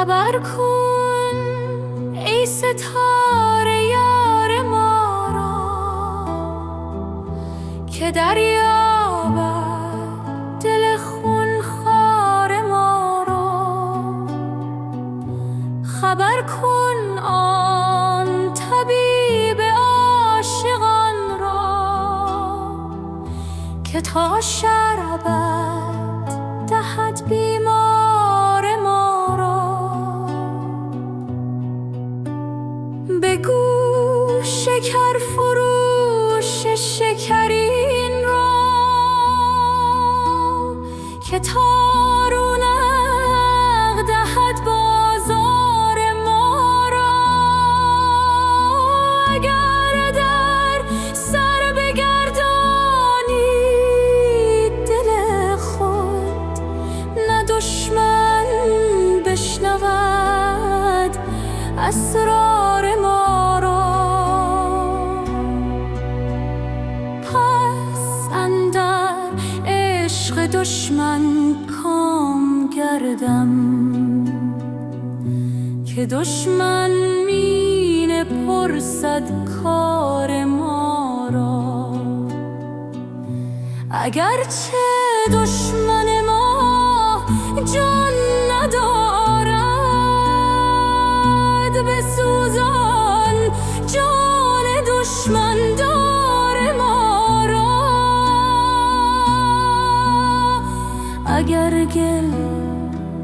خبر کن ای ستاره یار ما را که دریابد دل خونخوار ما را. خبر کن آن طبیب عاشقان را که تا شربت دهد بیمار ما را. بگو شکر فروش شکرین را که تا رونق دهد بازار ما را. اگر در سر بگردانی دل خود نه دشمن بشنود اسرار ما را. پس اندر عشق دشمن کام گردم که دشمن می پرسد کار ما را. اگرچه دشمن ما جان ندارد بسوزان جان دشمن دار ما را. اگر گل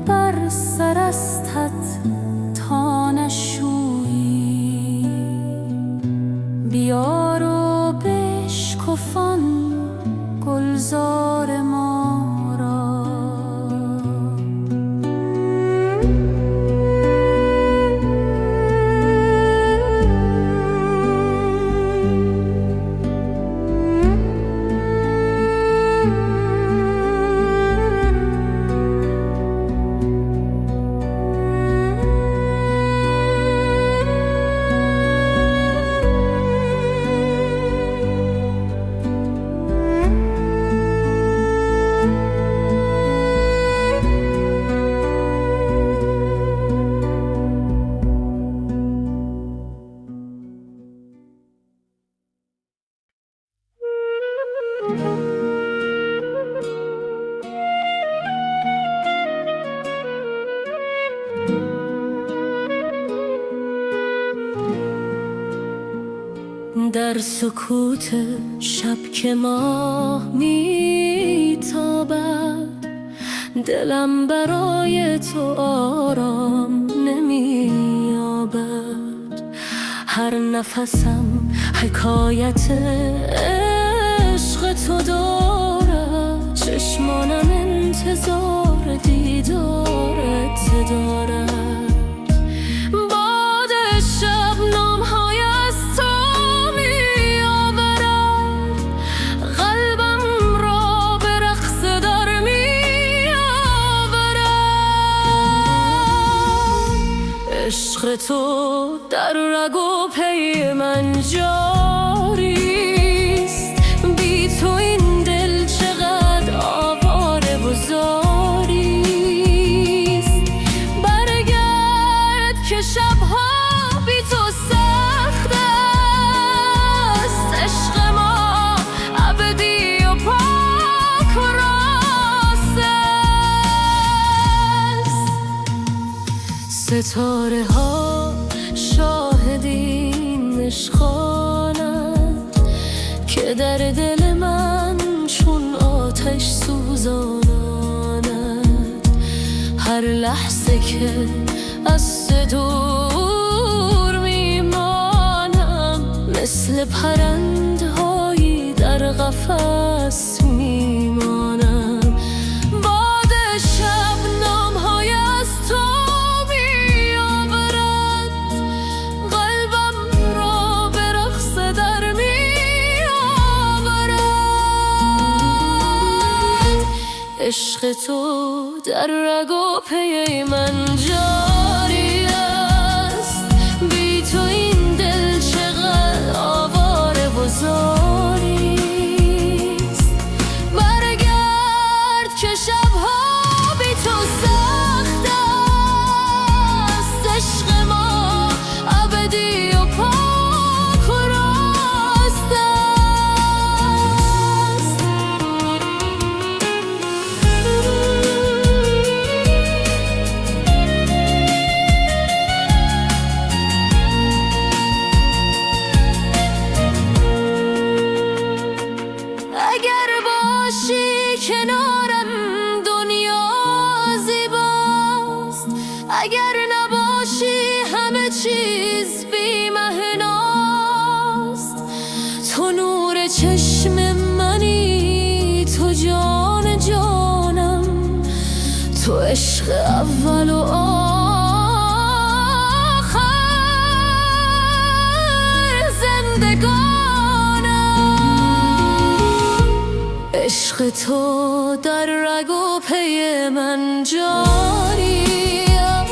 بر سر استت تا نشویی بیار و بشکفان گلزار ما را. در سکوت شب که ماه میتابد دلم برای تو آرام نمییابد. هر نفسم حکایت عشق تو دارد، چشمانم انتظار دیدارت دارد. باد شبنم‌های از تو می‌آورد، قلبم را به رقص در می‌آورد. عشق تو در رگ و پی من جاریست، بی تو این دل چقدر آواره و زاریست. برگرد که شبها بی تو سخت است، عشق ما ابدی و پاک و راست است. ستاره ها شاهد این عشقانند که در دل من چون آتش سوزانند. هر لحظه که از دور میمانم، مثل پرندهایی در قفس میمانم. باد شبنم‌های از تو می‌آورد، قلبم را به رقص در می‌آورد. عشق تو در رگ و پی من جاری است، بی تو این دل چقدر آواره و زاریست. برگرد که شبها بی تو سخت اگر نباشی همه چیز بی معناست. تو نور چشم منی، تو جان جانم، تو عشق اول و آخر زندگانم. عشق تو در رگ و پی من جاری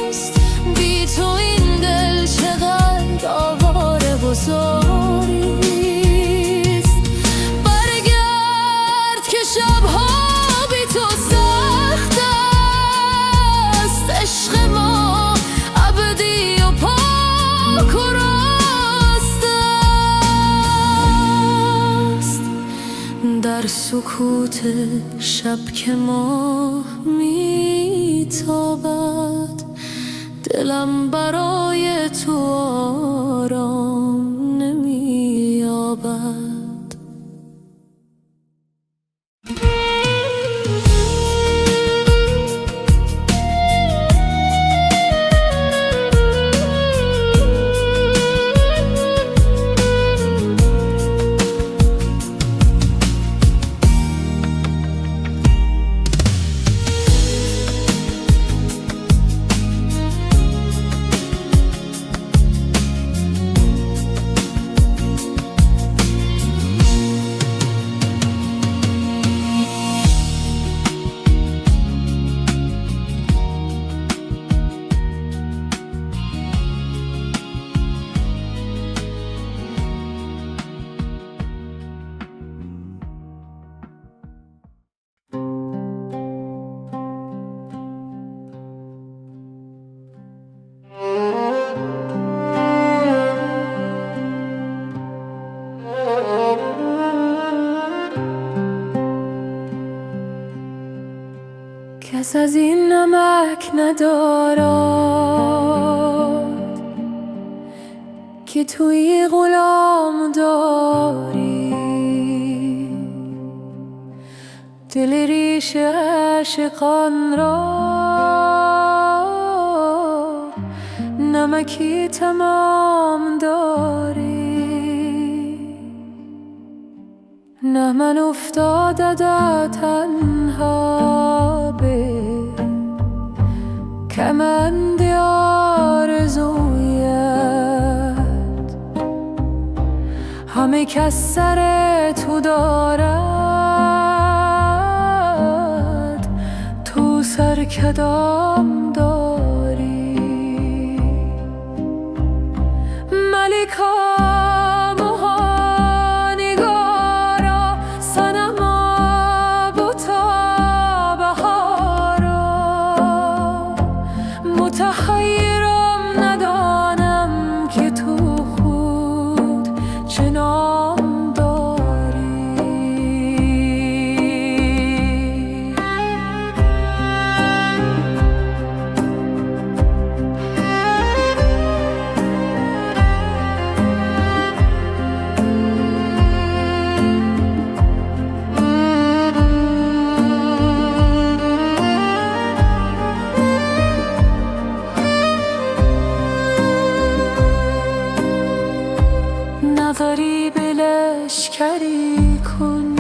است، بی تو این دل چقدر آواره و زاری است. برگرد که شبها بی تو سخت است، عشق ما ابدی و پاک و راست است. در سکوت شب که ماه میتابد، دلم برای تو آرام نمییابد. کس از این نمک ندارد که توی غلام داری. دل ریش عاشقان را نمکی تمام داری. نه من افتاده تنها به کمند آرزویت، همه کس سر تو دارد، تو سر کدام داری. ملکا متحیرم ندانم که تو خود چه نام داری. نظری به لشکری کن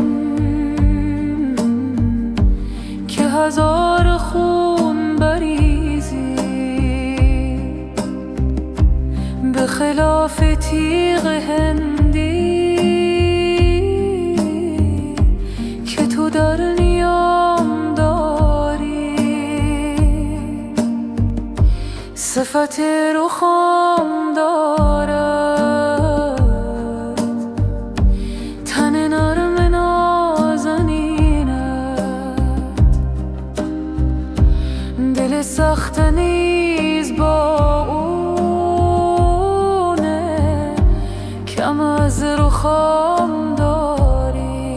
که هزار خون بریزی، به خلاف تیغ هندی که تو در نیام داری. صفت رخام دارد، سخت نیز با اونه، کم از رخام داری.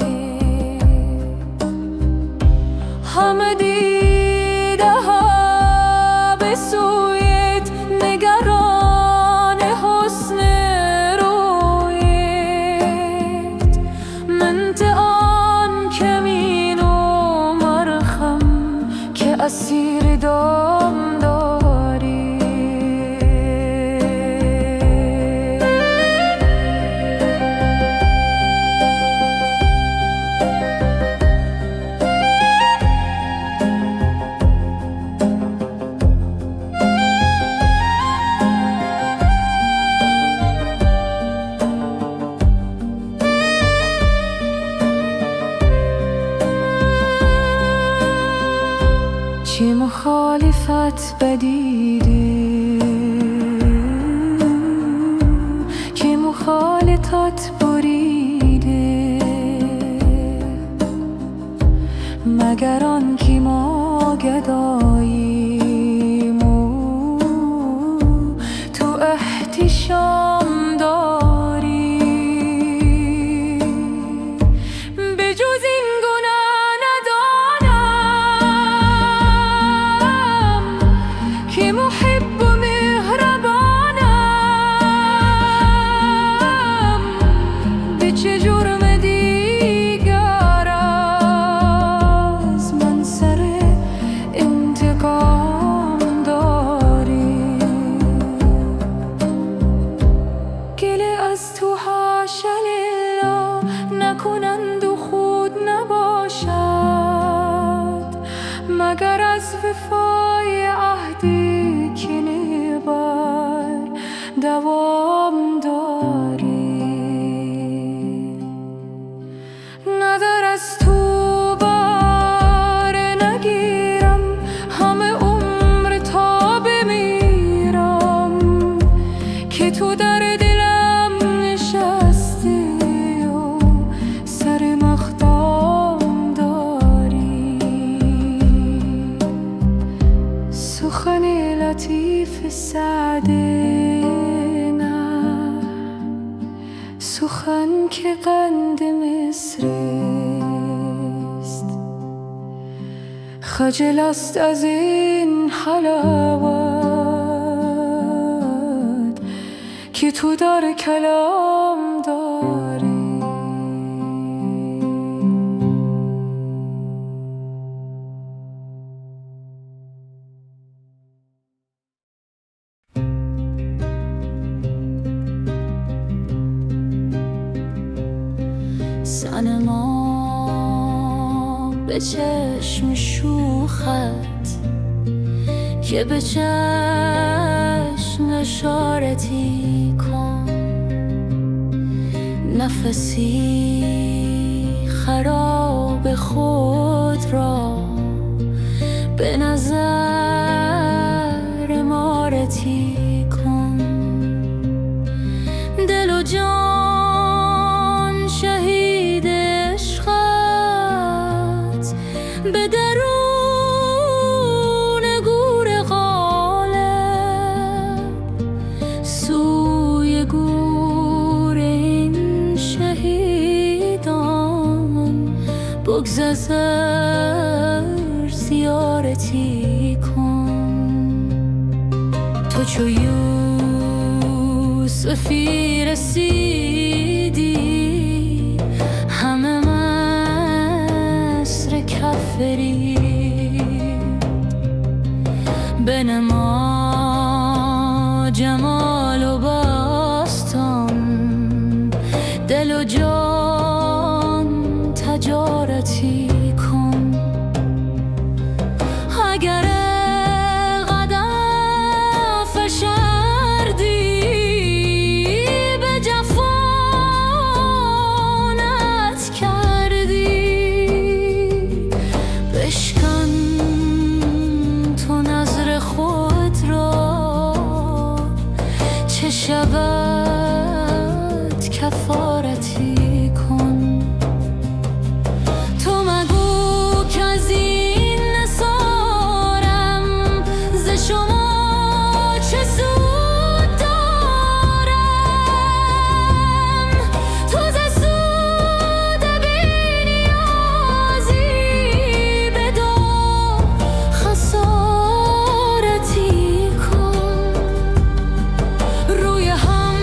همه دیده ها به سویت نگران حسن رویت، منت آن کمین و مرخم که اسیر دام داری. که مخالفت بدیده، که مخالطت بریده، مگر آن که ما گداییم و تو احتشام داری. به جز این گناه ندانم که محب و مهربانم، به چه جرم دیگر از من سر انتقام داری. گله از تو حاشا لله نکنند و خود نباشد، مگر از وفای عهدی که نبر دوام داری. نظر از تو بر نگیرم، همه عمر تا بمیرم، که تو در دلم نشستی و سر مقدام داری. سخن لطیف سعدی نه، سخن که قند مصریست، خجل است از این حلاوت که تو در کلام داری. صنما به چشم شوخت که به چشم اشارتی کن، نفسی خراب خود را به نظر مارتی کن. دل و جان شهید عشقت به درون گور غالب، سوی گور این شهیدان بگذر زیارتی کن. تو چو یوسفی رسیدی، همه مصر کفری بنما جمال و باستان، دل و جان تجارتی کن. اگر قدم فشردی به جفانت کردی، بشکن تو نظر خود را، چه شود کفارتی کن. تو مگو که از این نثارم ز شما چه سود دارم، تو ز سود بی‌نیازی بدار خسارتی کن. روی هم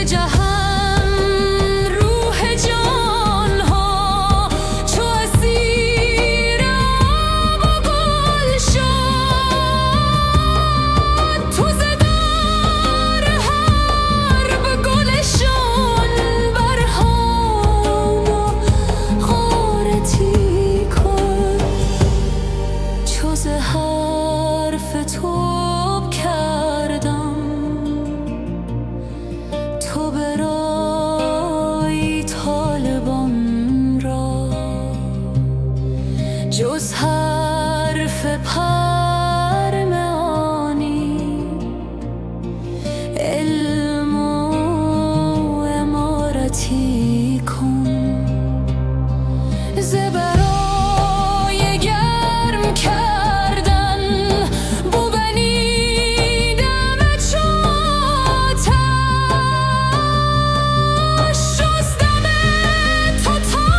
جهان روح جان ها چو اسیر آب و گل شد تو ز دار حرب گلشان برهان و غارتی کن چو ز حرف توب کردم تو برای طالبان را جز حرف پرمانی علم و امارتی کن ز برای گرم کردن بوبنیدم چو آتش شستم تو تا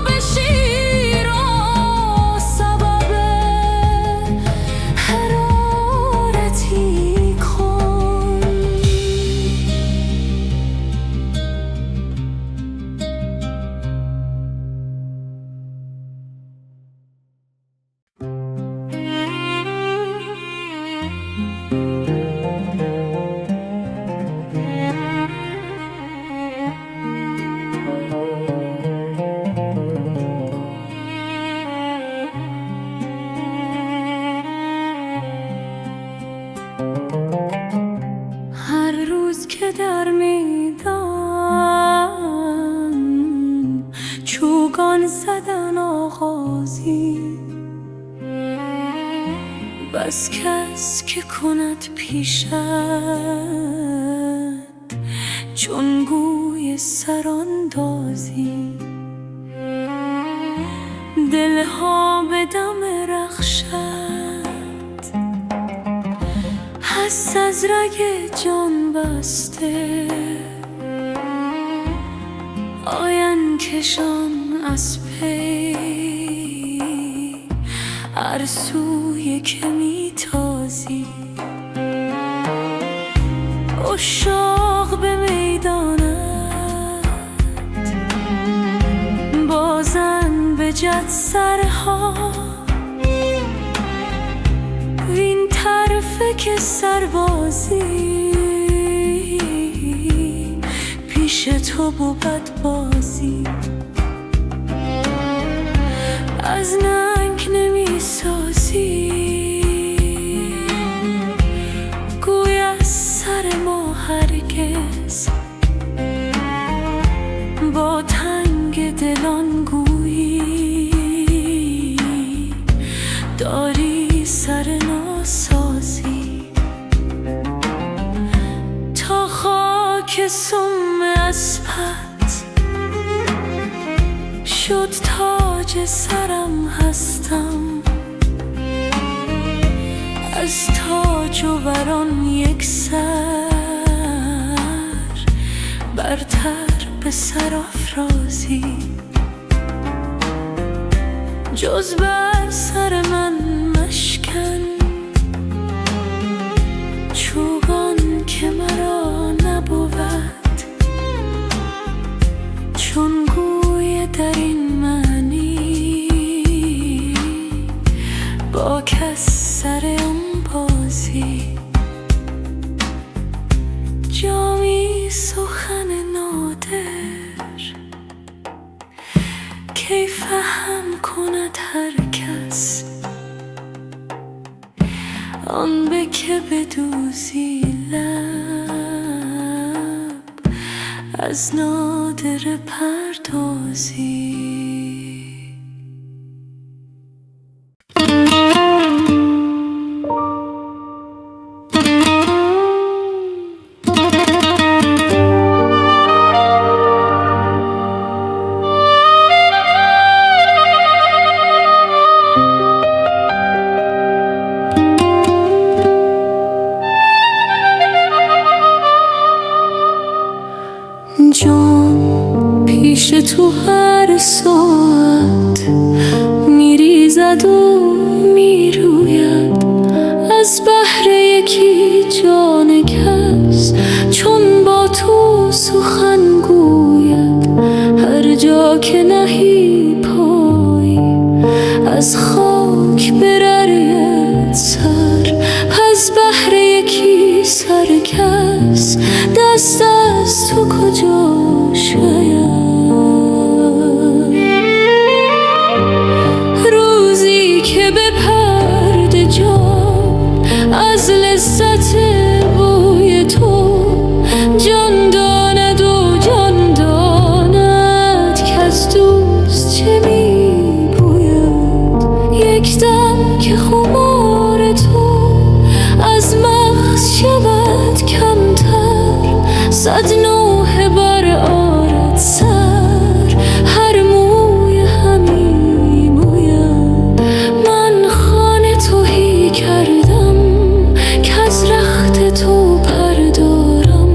به شیراز سبب حرارتی کن هر روز که در میدان چوگان زدن آغازی بس کس که کند پیشت چون گوی سراندازی دلها به دم رخشت هست از رگ جان بسته آین کشان از پی هر سوی که میتازی عشاق به میدانت بازن به جد سرها وین طرفه که سربازی پیش تو بود بازی از ننگ نمی سازی گوی از سر ما هرگز با تنگ دلان گویی داری سر ناسازی تا خاک سم اسپت شد تاج سرم هستم از تاج و بران یک سر برتر به سرافرازی جز بر سر من مشکن چوگان که مرا نبود چون گوی در این معنی با کس سر آن بازی جامی سخن نادر کی فهم کند هر کس آن به که بدوزی لب از نادر پردازی جان پیش تو هر ساعت میریزد و میروید از بحر یکی جان کس چون با تو تو کجا شاید روزی که به پرده جان از لذت بوی تو جان داند و جان داند که از دوست چه می بوید یک دم که خمار تو از مغز شود کمتر صد نوحه بر آرد سر هر موی همی موید من خانه تهی کردم که از رخت تو پردارم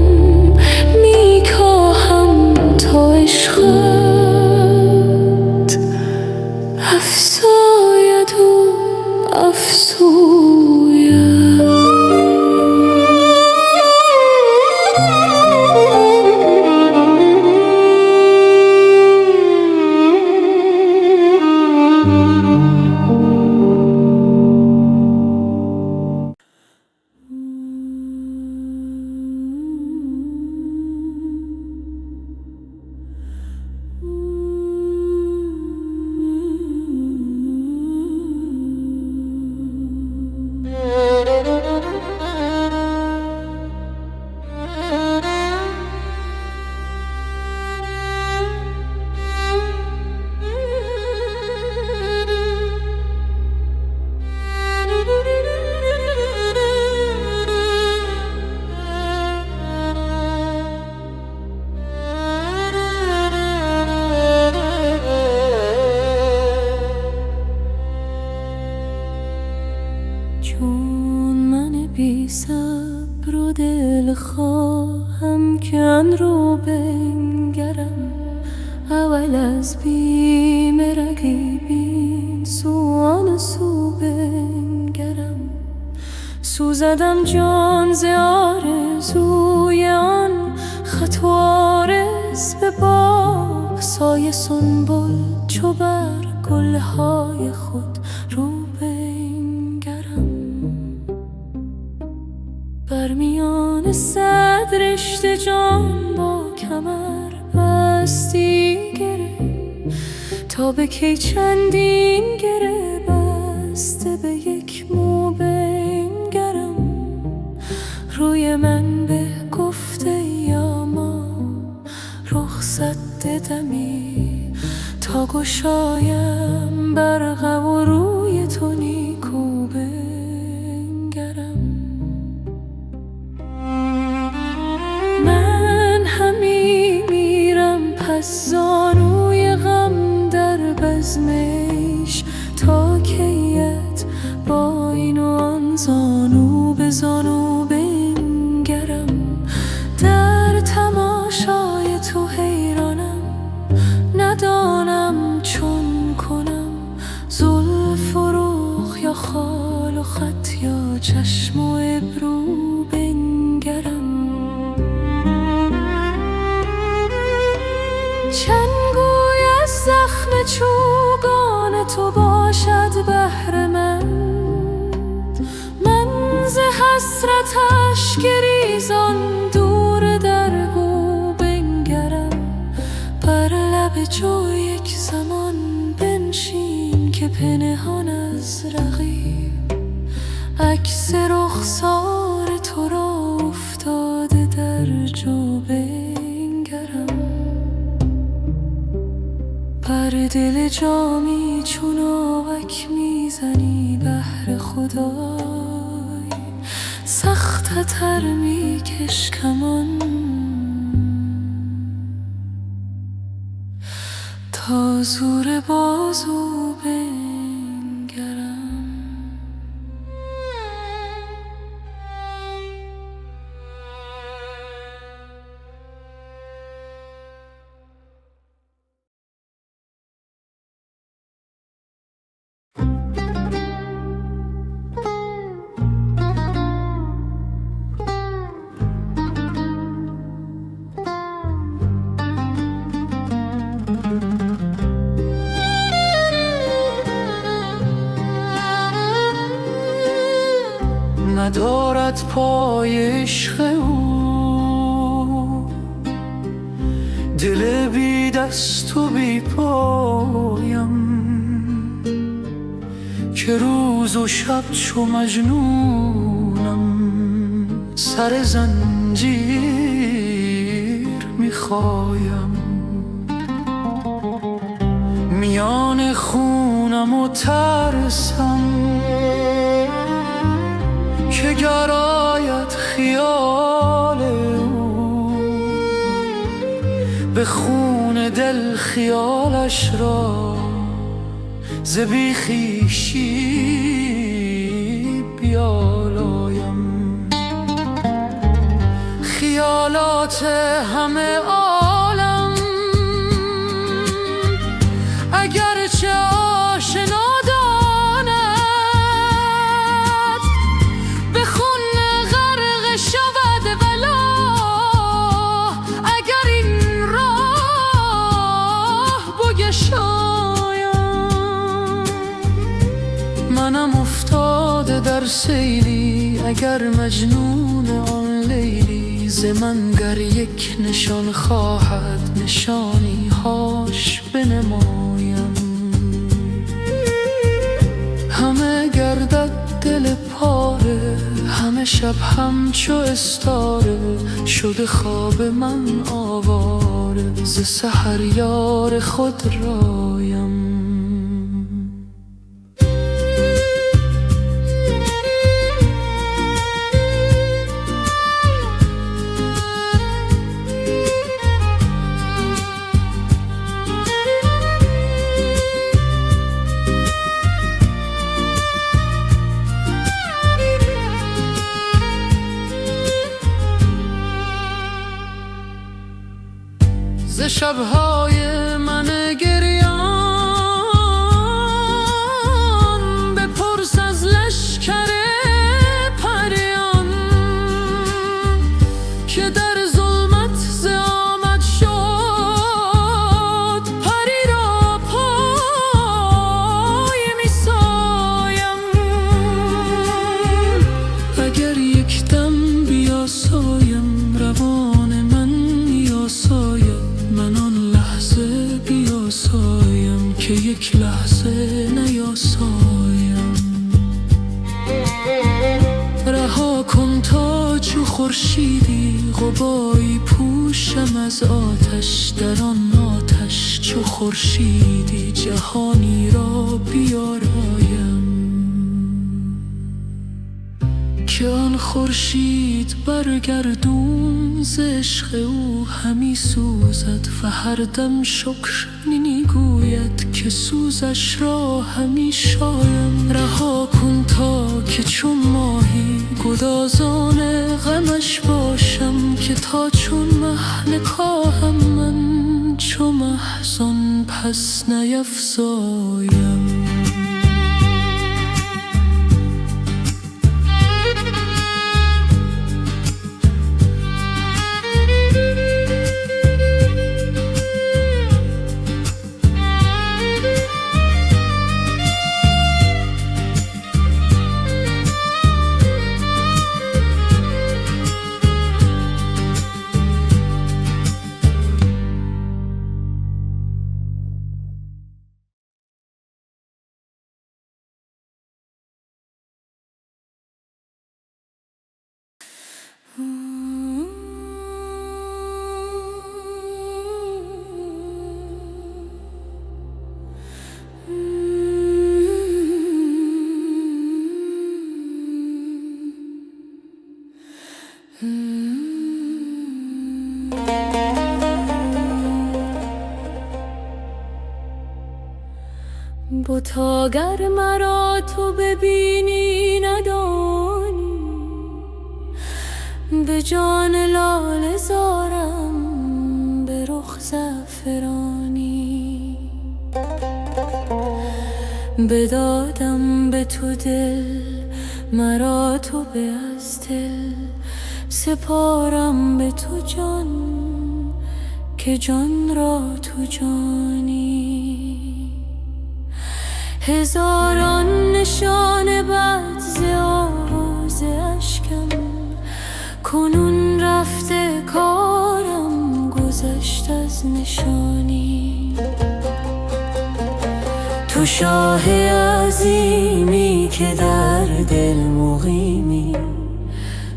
میکاهم تا عشقت افزاید و افزوید. چون من بی صبر و دل خواهم که آن رو بنگرم اول از بیم رقیبین سوان سو بنگرم سوزدم جان ز آرزوی آن خط و عارض به باغ سایه سنبل چو بر گلهای خود رو بر میان صد رشته جان با کمر بستی گره تا به کی چندین گره بسته به یک مو بنگرم روی من به گفته یا ما رخصت دمی تا گشایم برق و روی تو نیکو بنگرم من همی میرم پس زانوی غم در بزمش تا کیت با این و آن زانو به زانو بنگرم در تماشای تو حیرانم ندانم چون کنم زلف و رخ یا خال و خط یا چشم و ابرو بنگرم چنگوی از زخم چوگان تو باشد بهره‌مند من ز حسرتش گریزان دور در گو بنگرم بر لب جو یک زمان بنشین که پنهان از رقیب عکس رخسار تو را افتاده در جو بنگرم بر دل جامی چون آوک میزنی بهر خدای سخت‌تر میکش کمان تا زور بازو بنگرم ندارد پای عشق او دل بی دست و بی پایم که روز و شب چو مجنونم سر زنجیر میخوایم. میان خونم و ترسم که گر آید خیال او به خون دل خیالش را ز بی خویشی بیالایم. خیالات همه عالم اگرچه آشنا داند به خون غرق شود ولا اگر این راه بگشایم. منم افتاده در سیلی اگر مجنون آن لیلی ز من گر یک نشان خواهد نشانی هاش بنمایم. همه گردد دل پاره همه شب همچو استاره شده خواب من آواره ز سحر یار خود رایم. ز شب‌های من گریان بپرس از لشکر پریان که در ظلمت ز آمد شد پری را پای می‌سایم. اگر یک دم بیاسایم روان من میاساید من آن لحظه بیاسایم که یک لحظه نیاسایم. رها کن تا چو خورشیدی غباری پوشم از آتش در آن آتش چو خورشیدی جهانی را بیارایم. که آن خورشید برگردون ز عشق او همی سوزد و هر دم شکر می‌گوید که سوزش را همی شایم. رها کن تا که چون ماهی گدازان غمش باشم که تا چون مه نکاهم من چو محزن پس نیفزایم. بتا گر مرا تو ببینی ندانی به جان لاله زارم به رخ زعفرانی. بدادم به تو دل مرا تو به از دل سپارم به تو جان که جان را تو جانی. هزاران نشان بد ز آواز اشکم کنون رفته کارم گذشت از نشانی. تو شاه عظیمی که در دل مقیمی،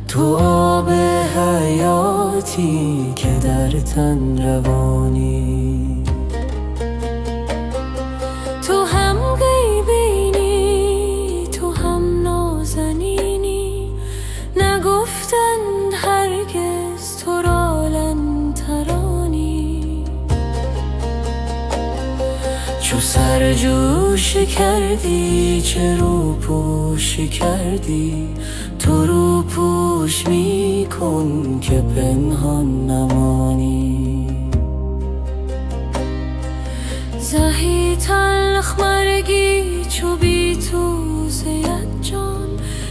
تو آب حیاتی که در تن روانی. تو هم غیبینی، تو هم نازنینی، نگفتند هرگز تو را لن ترانی. چو سرجوش کردی چه روپوش کردی، تو روپوش می کن که پنهان نمانی. زهی تلخ مرگی چو بی تو زید جان،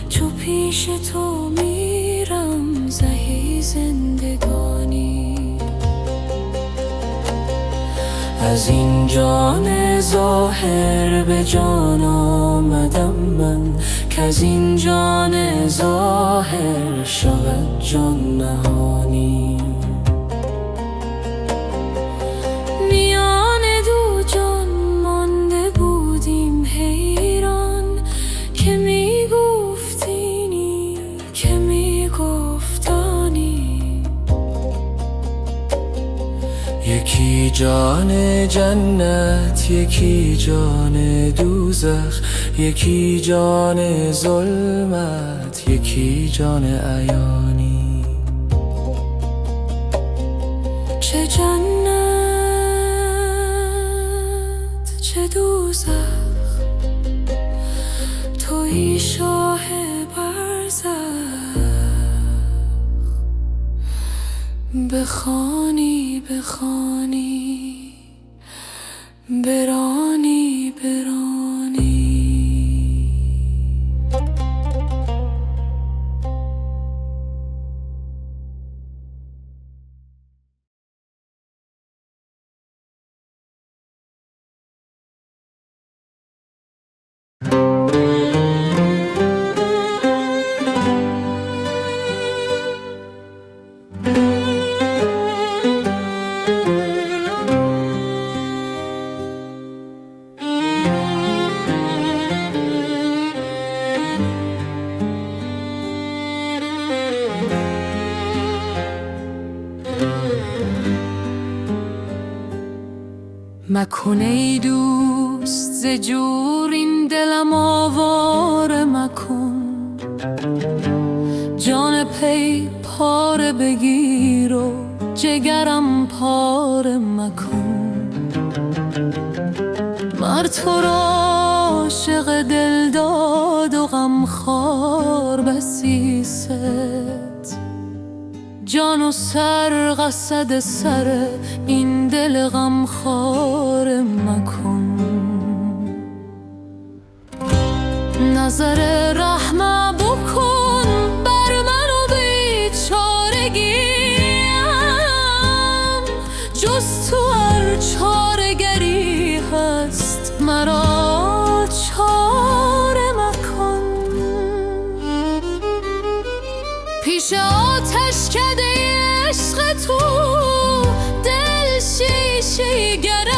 چو پیش تو میرم زهی زندگانی. از این جان ظاهر به جان آمدم من، کز این جان ظاهر شود جان نهانی. میان دو جان مانده بودیم حیران، که میگفتینی که میگفتانی. یکی جان جنت، یکی جان دوزخ، یکی جان ظلمت، یکی جان عیانی. چه جنت چه دوزخ، تویی شاه برزخ. بخوانی بخوانی، برانی برانی. مکن ای دوست ز جور این دلم آواره مکن، جان پی پاره بگیر و جگرم پاره مکن. مر تو را عاشق دل داد و غمخوار بسی ست، جان و سر قصد سر این دل غمخوار مکن. نظر رحم بکن بر من و بیچارگیم، جز تو هر چارگری هست مرا چاره مکن. پیش آتش کده عشق تو دل شیشه گر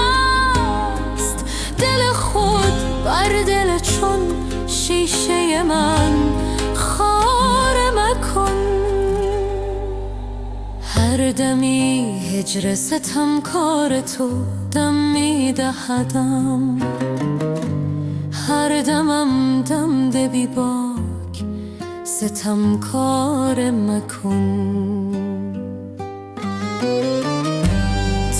است، دل خود بر دل چون شیشه من خاره مکن. هر دمی هجر ستمکار تو دم میدهدم، هر دمم دم ده بی باک ستمکار مکن.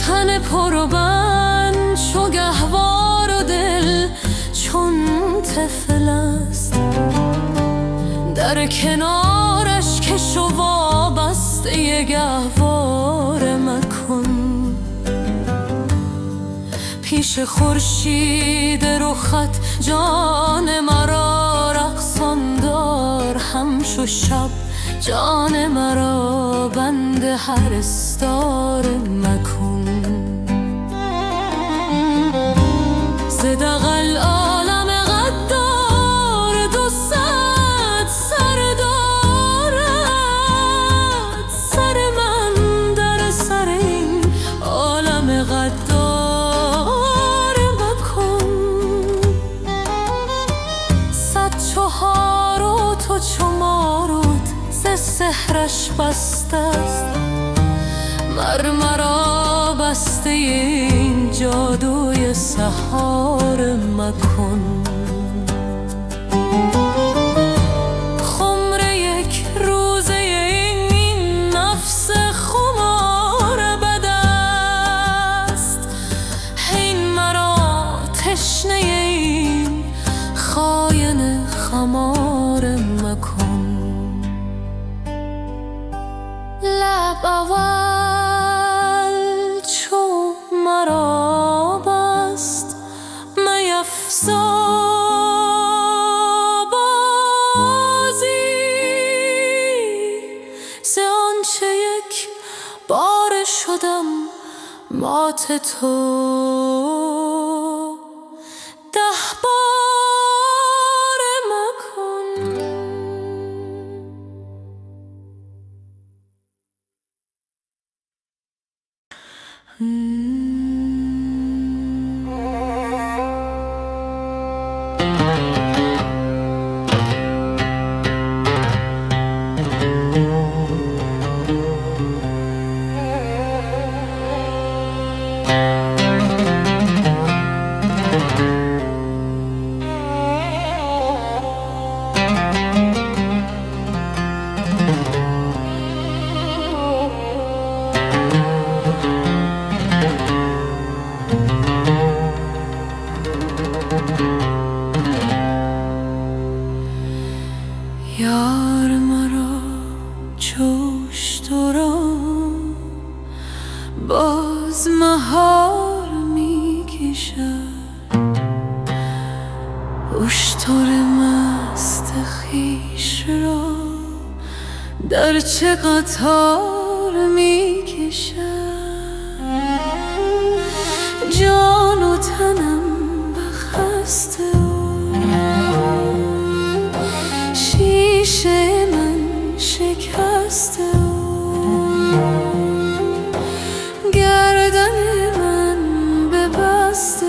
تن پر و بند چو گهوار و دل چون طفل است، در کنارش کش و وابسته گهواره مکن. پیش خورشید رخت جان مرا رقصان دار، همچو شب جان مرا بند هر استار مکن. ز دغل عالم غدار 200 سر دارد، سر من غدار مکن. 104 و تو چو مارود ز سحرش بسته است. مرا بسته این جادوی سحار مکن. خمر یک روزه این نفس خمار بد است. این مرا تشنه این خاین خمار مکن. لب اول چو مرا بست میفزا بازی. ز آنچه یک بار شدم مات تو 10 بار مکن. یار مرا جوش تو را باز مهار می کشد. اشتر مست خویش را در چه قطار می کشد. جان و تنم بخسته شیشه من شکسته گردن من ببسته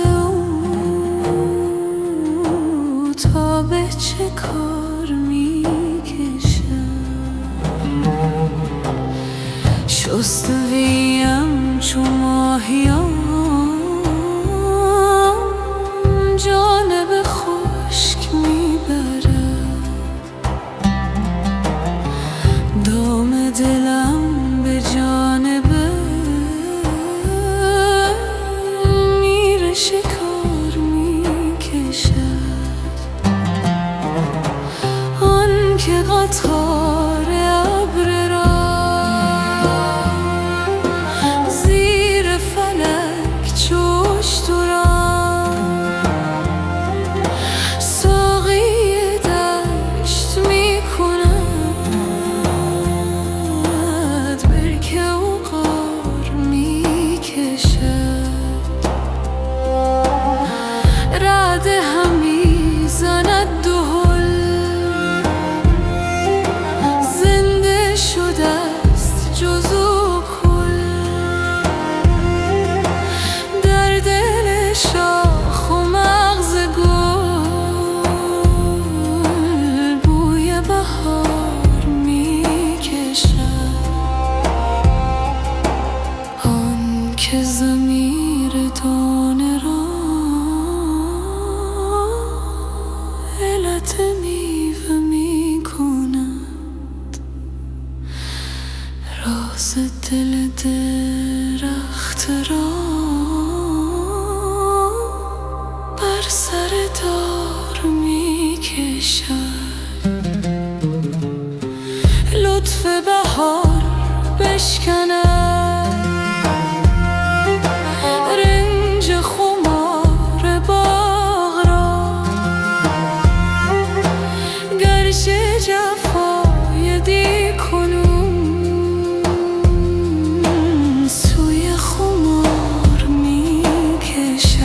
تا به چه کار می کشد. شستویم چو ماهیان جانب خشک می برد. دام دلم به جانب میر شکار می کشد. آن که قطار ابر را زیر فلک چوش تو را ساقی دشت می کند. برکه و غار می کشد. رعد همی زند دهل زنده شده است جز و کل. در دل شاخ و مغز گل بوی بهار می کشد. آن که ضمیر دانه را علت میوه می کند. راز دل درخت را بر سر دار می کشد. لطف بهار بشکند رنج خمار باغ را. گرچه جفای دی کنون سوی خمار می کشد.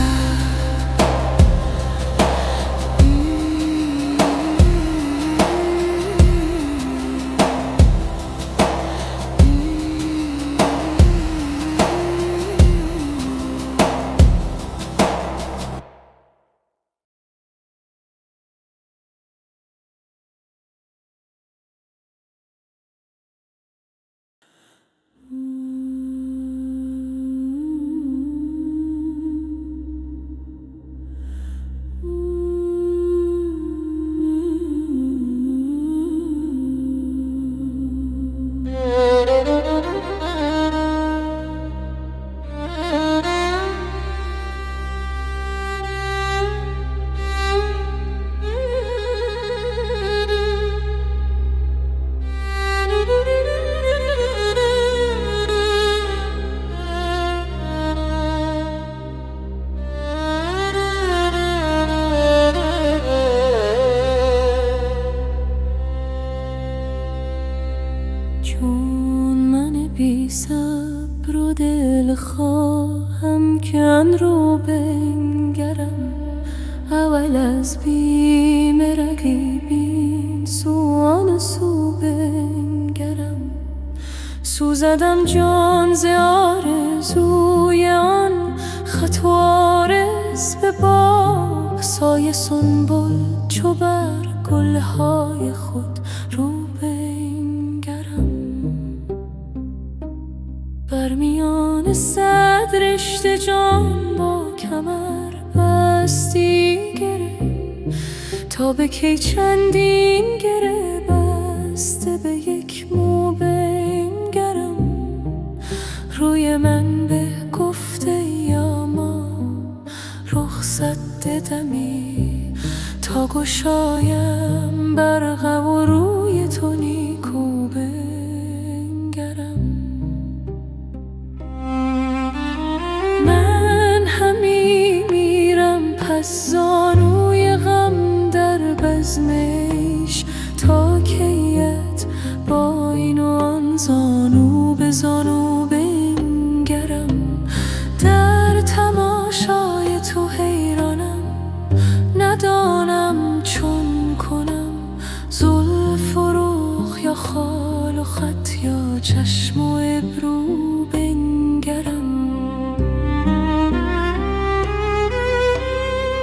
رو دل خواهم کن رو بنگرم اول از بیم رقیبین سوان سو بنگرم سوزدم جان ز آرزوی آن خط و عارض به باغ سایه سنبل چو بر گلهای خود رو بنگرم بر میان صد رشته جان با کمر بستی گره تا به کی چندین گره بسته به یک مو بنگرم روی من به گفته یا ما رخصت دمی تا گشایم برق و روی تو نیکو بنگرم من همی میرم پس زانوی غم در بزمش تا کیت با این و آن زانو به زانو بنگرم در تماشای تو حیرانم ندانم چون کنم زلف و رخ یا خال و خط یا چشم و ابرو بنگرم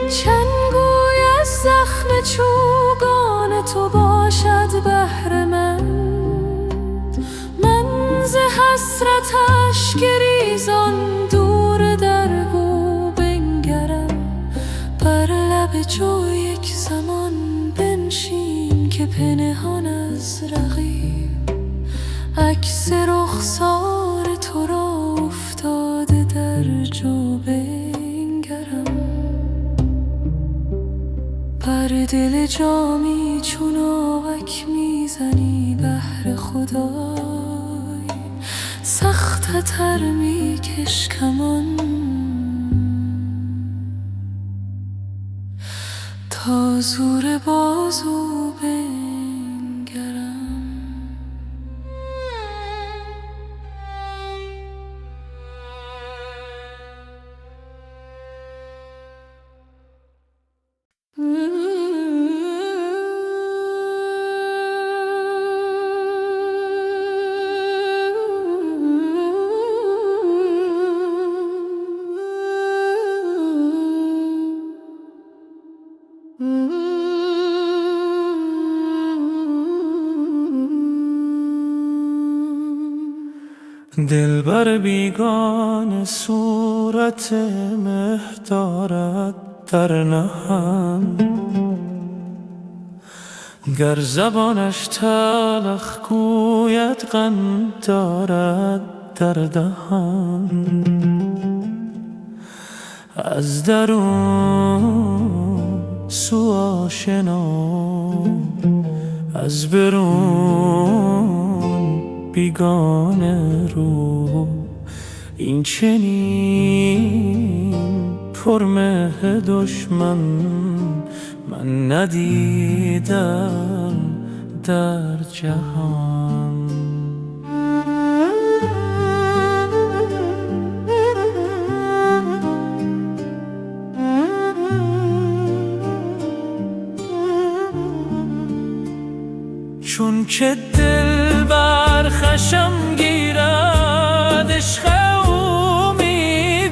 چنگوی از زخم چوگان تو باشد بهر من ز حسرتش گریزان دور در گو بنگرم بر لب جو یک زمان بنشین که پنهان از رقیب عکس رخسار تو را افتاده در جو بنگرم بر دل جامی چون آوک میزنی بهر خدا سخت تر میکش کمان تا زور بازو بنگرم دلبر بیگانه صورت مه دارد در نهان گر زبانش تلخ گوید غم دارد در دهان از درون سو آشنا از برون بیگانه رو این چنین پرمه دشمن من ندیدم در جهان چون که دل بر خشم گیرد عشق او میگویدم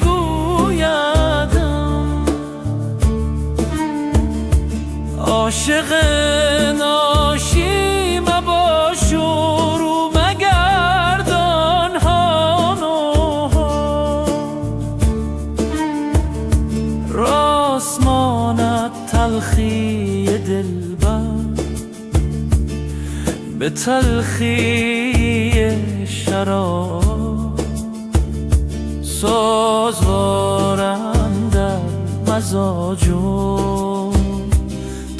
عاشق ناشی مباش و رو مگردان هان و راست ماند تلخی دلبر به تلخی شراب سازوارم در مزاج و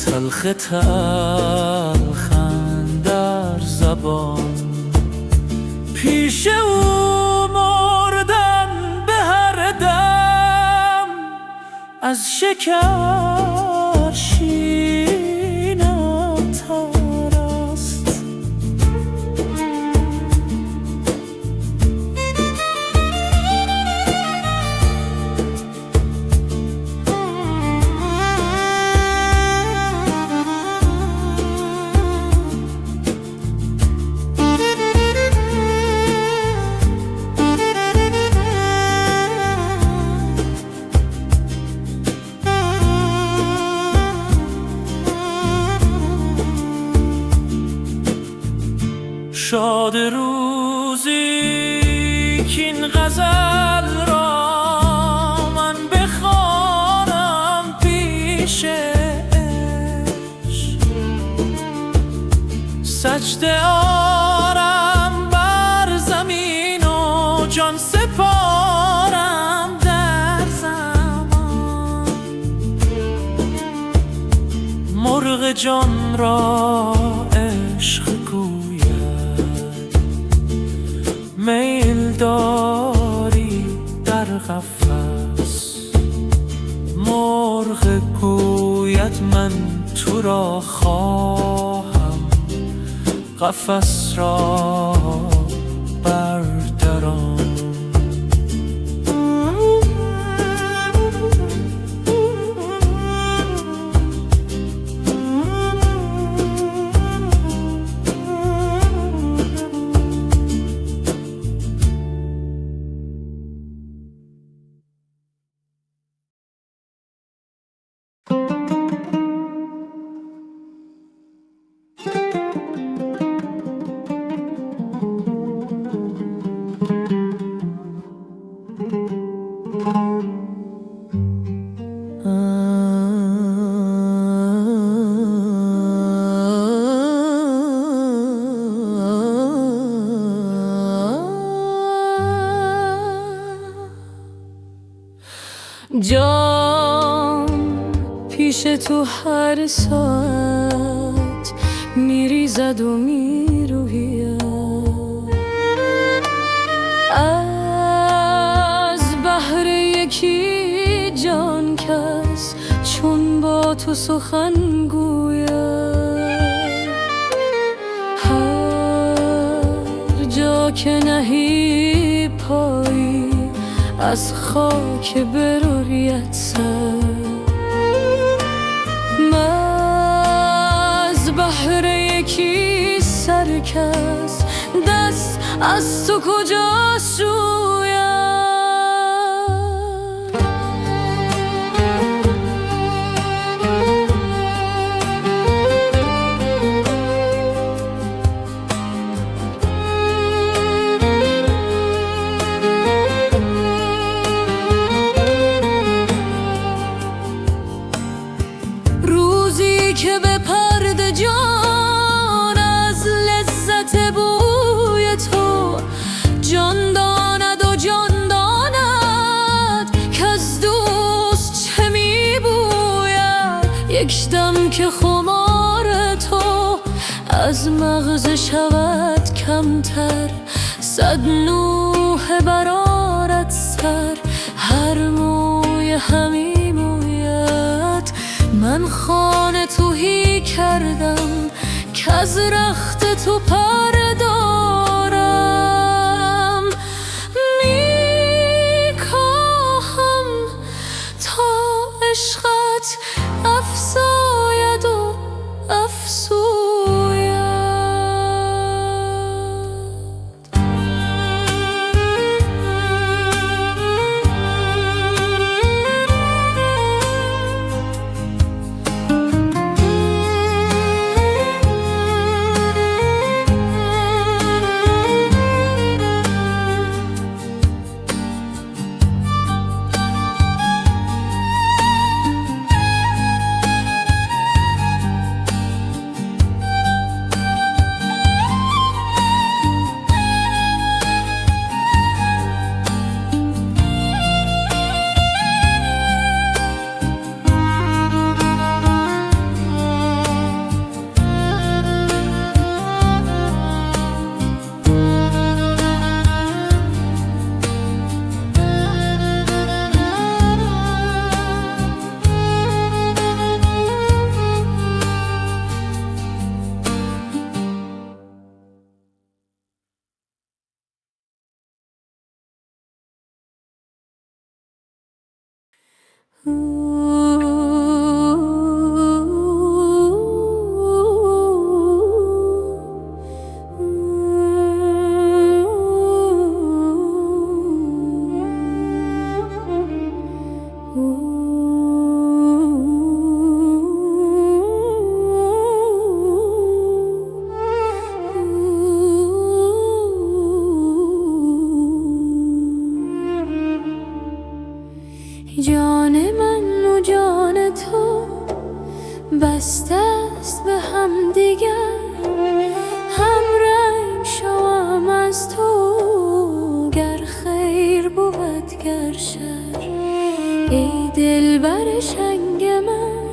تلخ تلخن در زبان پیش او مردن به هر دم از شکر شیرینم تر است رشته آرم بر زمین و جان سپارم در زمان. مرغ جان را عشق گوید میل داری در قفس. مرغ گوید من تو را خواهم قفس را بردران. جان پیش تو هر ساعت میریزد و میروید. از بهر یکی جان کس چون با تو سخن گوید. هر جا که نهی پایی از خاک بروریت سر. از بهر یکی سرکس دست از تو کجا شوید. که به پرده جان از لذت بوی تو جان داند و جان داند که از دوست چه می بوید. یک دم که خمار تو از مغز شود کمتر، 100 نوحه برآرد سر. هر موی همی موید من خانه توهی کردم که از رخت تو پر دارم. میکاهم تا عشقت افزاید و افزوید. جان من و جان تو بسته است به هم دیگر. دگر شر. ای دلبر شنگ من،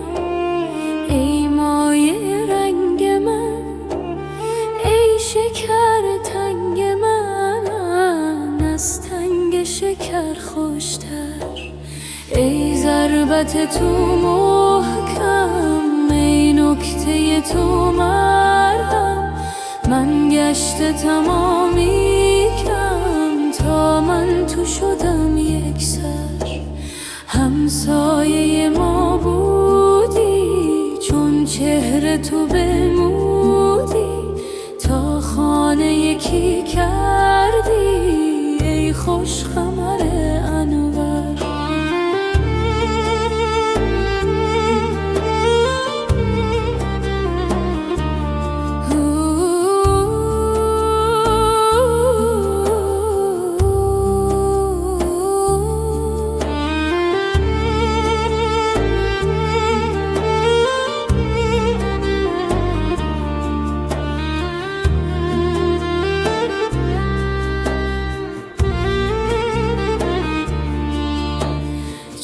ای مایه رنگ من، ای شکر تنگ من، از تنگ شکر خوشتر. ای ضربت تو محکم، ای نکته تو مرهم، من گشته تمامی کم تا من تو شدم یک سر. همسایه ما بودی چون چهره تو بمودی، تا خانه یکی کردی ای خوش خمر انور.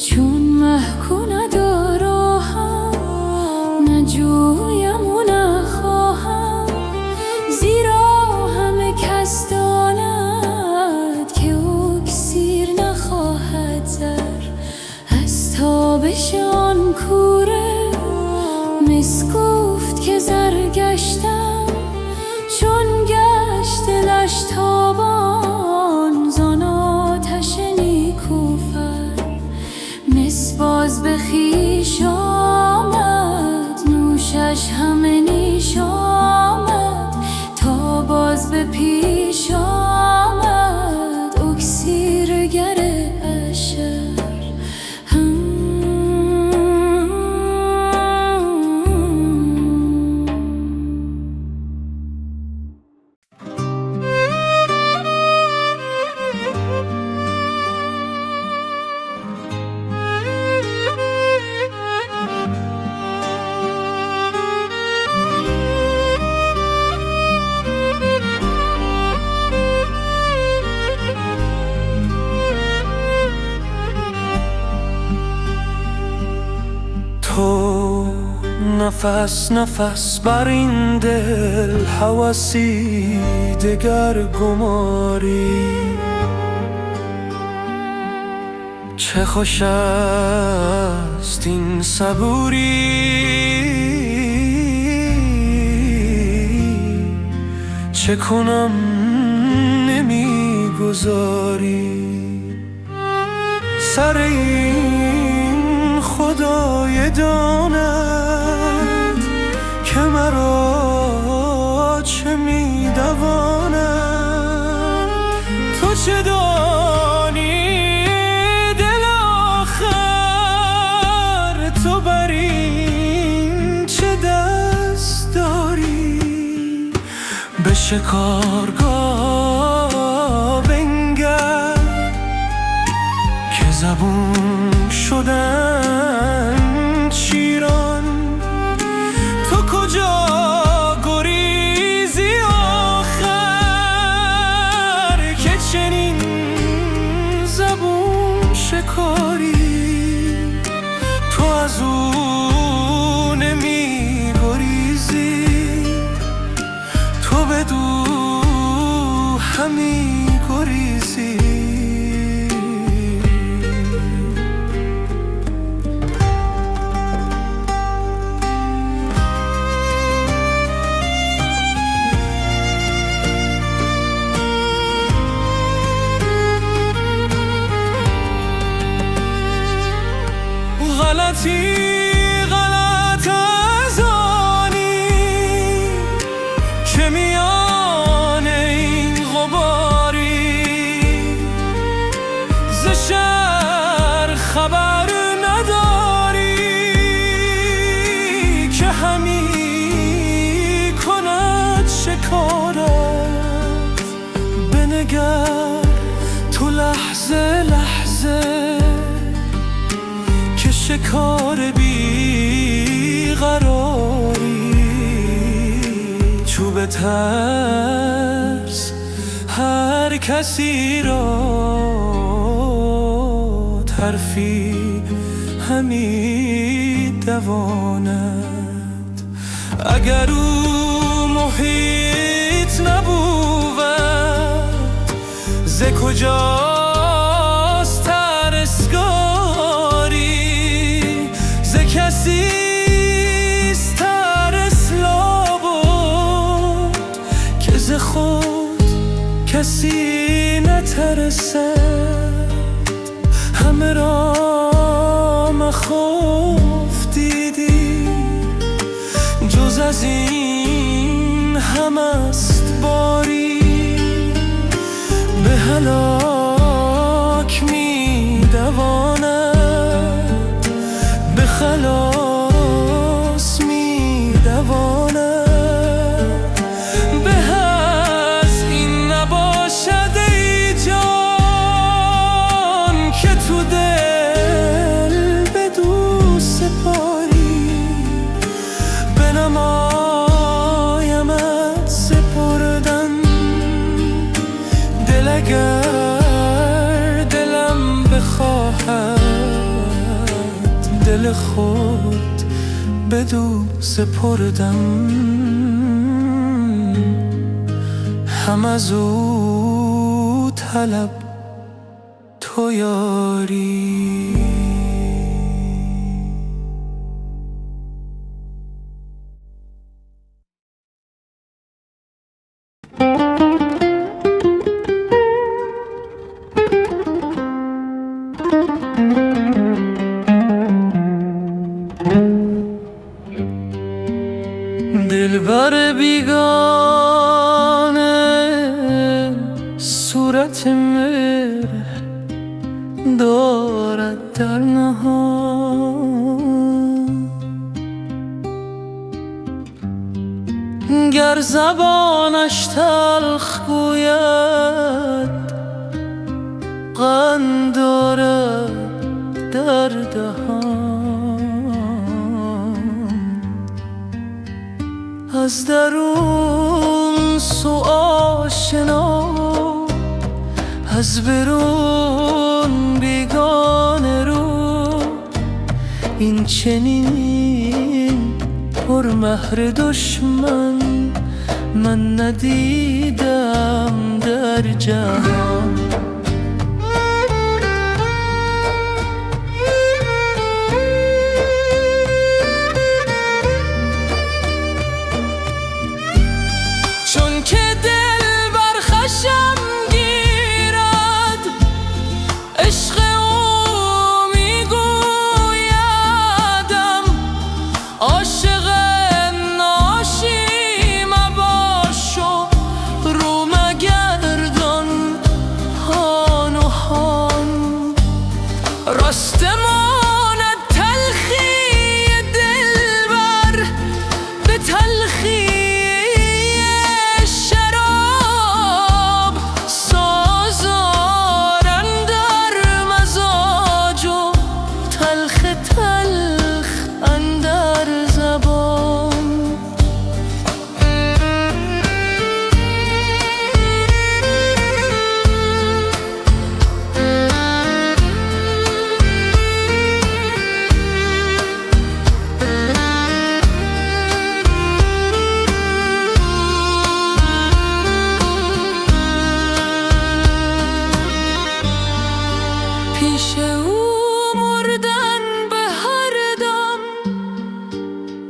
چون محکو ندارم، نجویم و نخواهم، زیرا همه کس داند که اکسیر نخواهد زر. از تابش آن کوره مس گفت که زر گشتم، چون گشت دلش تابان زان آتش نیکوفر. مس باز به خویش آمد، نوشش همه نیش آمد، تا باز به پیش آمد اکسیرگر اشر. تو نفس نفس بر این دل هوسی دگر گماری. چه خوش است این صبوری، چه کنم نمیگذاری. سر این خدای داند که مرا چه میدواند. تو چه دانی دل آخر، تو بر این چه دست داری. به شکارگاه بنگر که زبون شدن شیران. تو کجا گریزی آخر که چنین زبون شکاری. تو از او نمی گریزی، تو بدو همی گریزی. غلطی غلط از آنی که میان این غباری. ز شهر خبر نداری که همی کند شکارت. بنگر تو لحظه لحظه که شکار بی قراری. چوب ترس هر کسی را حرفی همی دواند. اگر او محیط نبود ز کجاست ترسگاری؟ ز کسیست ترس لابد که ز خود کسی نترسد. همه را مخوف دیدی جز از این هم است باری. به هلاک می دواند، به خلاص می دواند. به از این نباشد ای جان که تو دل بدو سپاری. بنمایمت سپردن دل اگر دلم بخواهد، دل خود بدو سپردم. هم از او طلب تو یاری. دلبر بیگانه صورت مهر دارد در نهان. گر زبانش تلخ گوید قند دارد در دهان. از درون سو آشنا، از برون بیگانه رو. این چنین پر مهر دشمن من ندیدم در جهان. چون که دل بر خشم گیرد عشق او میگویدم عاشق ناشی مباش و رو مگردان هان و هان. راست ماند تلخی دلبر به تلخی پیش او مردن به هر دم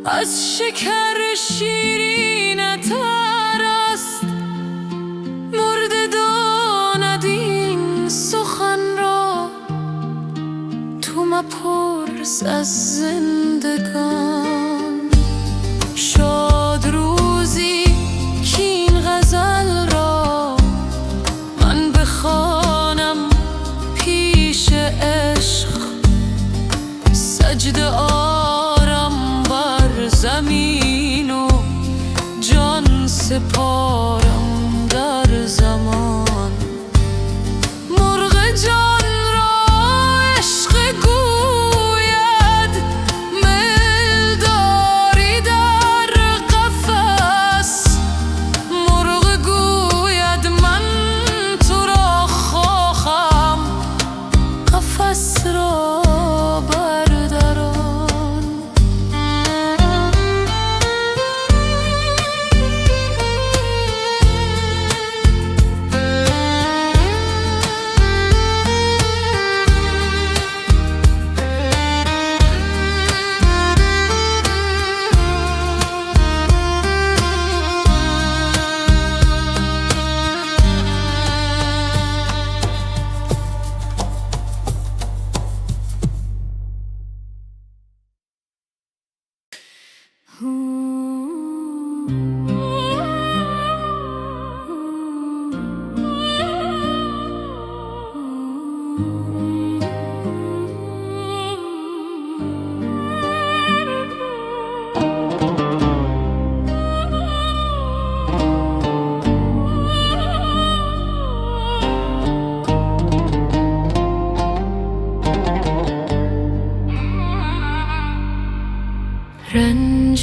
از شکر شیرین تر است. مرده داند این سخن را تو مپرس از زندگان. شاد روزی کین غزل را من بخوانم پیش عشق. سجده آرم بر زمین و جان سپارم در زمان. مرغ جان را عشق گوید میل داری در قفس. مرغ گوید من تو را خواهم قفس را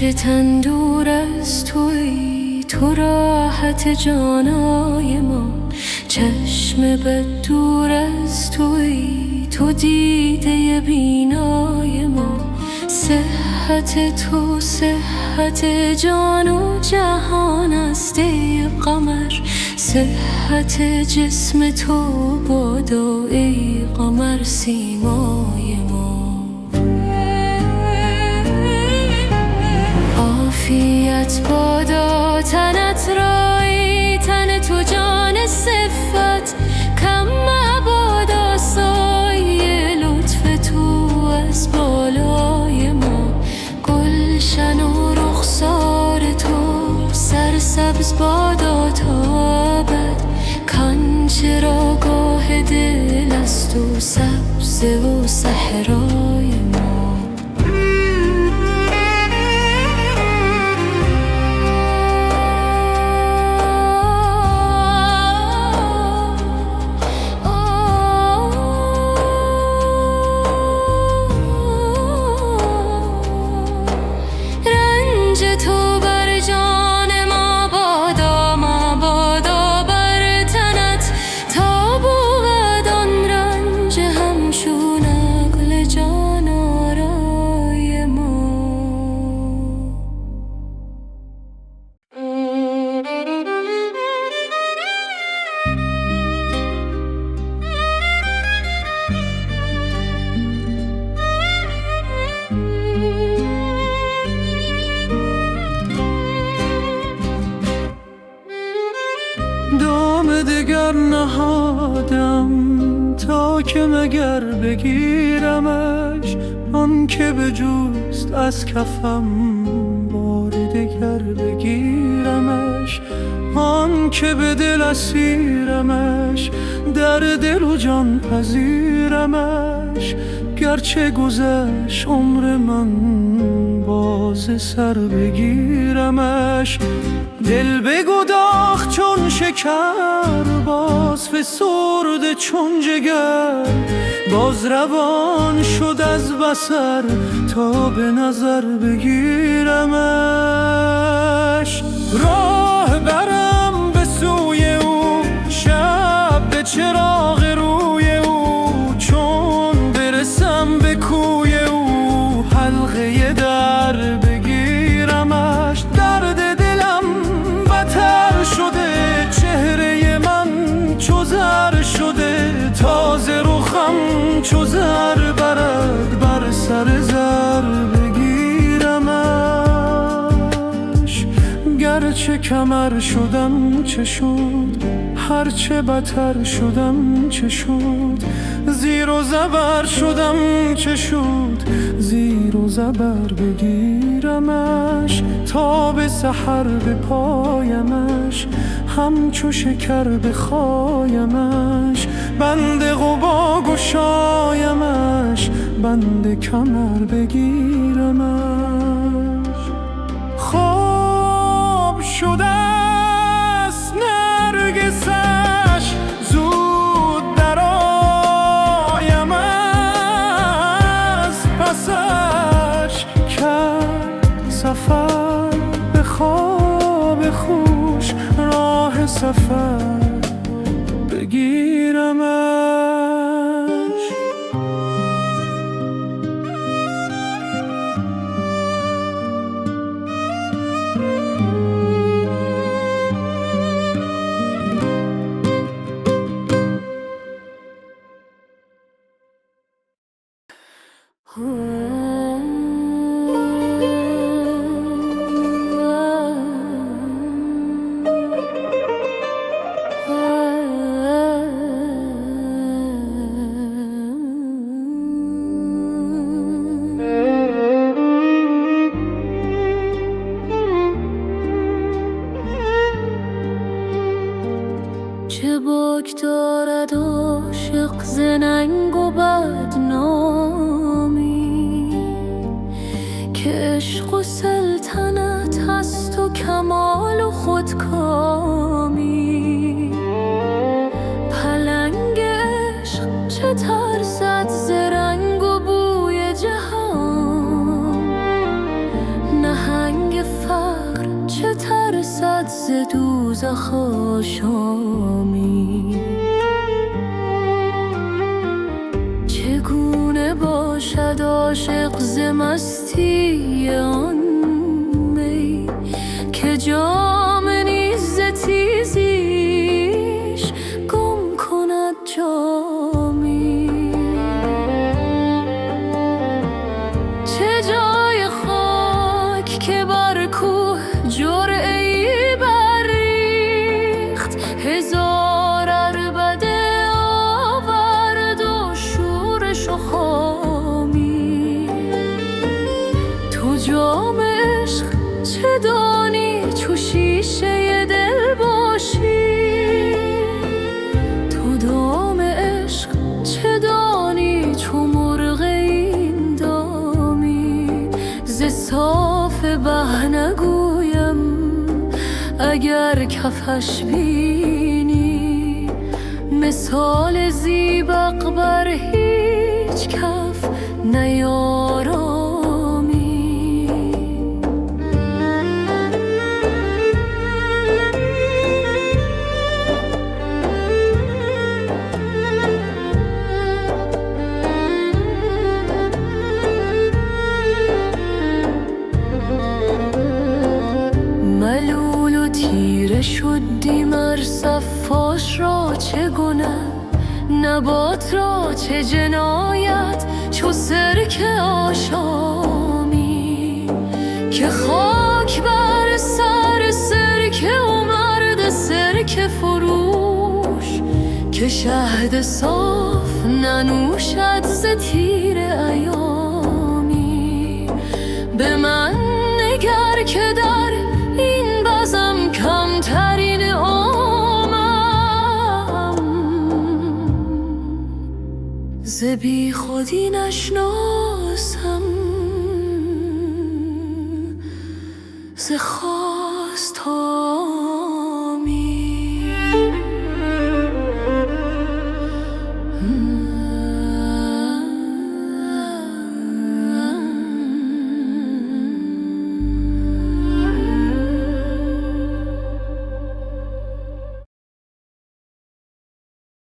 رنج تن دور از تویی، تو راحت جانای ما. چشم بد دور از تویی، تو دیده بینای ما. صحت تو صحت جان و جهان است ای قمر. صحت جسم تو بادا ای قمر سیمای ما. عافیت بادا تنت رای، تن تو جان صفت کم مبادا سایه لطف تو از بالای ما. گلشن و رخسار تو سرسبز بادا تا ابد. کان چراگاه دل است و سبزه و صحرای ما. دام دگر نهادم تا که مگر بگیرمش. آن که به جوست از کفم بار دگر بگیرمش. آن که به دل اسیرمش در دل و جان پذیرمش. گرچه گذشت عمر من باز سر بگیرمش. دل بگداخت چون شکر باز فسرده چون جگر. باز روان شد از بصر تا به نظر بگیرمش. راه برم به سوی او شب به چراغ روی او. چون برسم به کوی او حلقه در بگیرمش. درد دلم بتر شده چهره من چو زر شده. تازه رخم چو زر برد بر سر زر بگیرمش. گرچه کمر شدم چه شد، هرچه بتر شدم چه شد. زیر و زبر شدم چه شد، زیر و زبر بگیرمش. تا به سحر بپایمش همچو شکر بخایمش. بند قبا گشایمش بند کمر بگیرمش. خواب شده است نرگسش زود درآیم از پسش. کرد سفر به خواب خوش راه سفر بگیرمش. چه باک دارد عاشق ز ننگ و بدنامی. که عشق و سلطنت هست و کمال و خودکامی. پلنگ عشق چه ترسد ز رنگ و بوی جهان. نهنگ چه ترسد ز دوزخ آشامی؟ چگونه باشد عاشق ز مستی آن می که جام نیز ز تیزیش گم کند جامی؟ چه جای خاک که بر کوه جرعه‌ای بریخت، هزار عربده آورد و شورش و خامی. تو جام عشق چه دانی چو شیشه دل باشی؟ تو دام عشق چه دانی چو مرغ این دامی؟ ز صاف به نگویم اگر کفش بینی، مثال زیبق بر هیچ کف نیارامی. ملول و تیره شدی مر صفاش را چه گنه، نبات را چه جنایت چو سرکه آشامی؟ که خاک بر سر سرکه و مرد سرکه فروش، که شهد صاف ننوشد ز تیره ایامی. به من نگر که در این بزم کمترین عامم، ز بی خودی نشناسم ز خواستم.